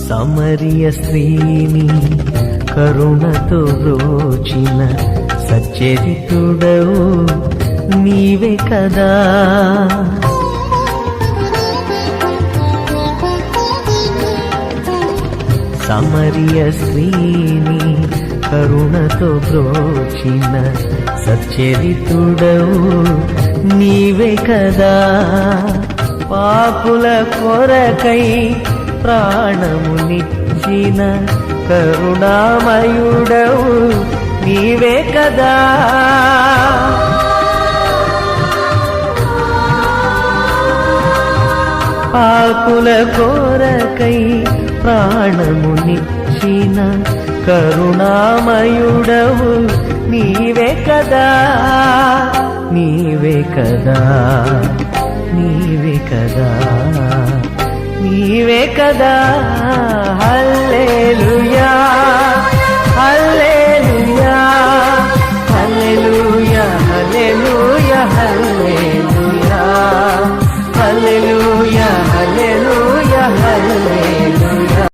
సమరియ స్త్రీని కరుణతో బ్రోచిన సచ్చరితుడవు నీవే కదా. సమరియ స్త్రీని కరుణతో బ్రోచిన సచ్చరితుడవు నీవే కదా. పాపుల కొరకై ప్రాణమునిచ్చిన కరుణామయుడవు నీవే కదా. పాపుల కొరకై ప్రాణమునిచ్చిన కరుణామయుడవు నీవే కదా. నీవే కదా, నీవే కదా, నీవే కదా.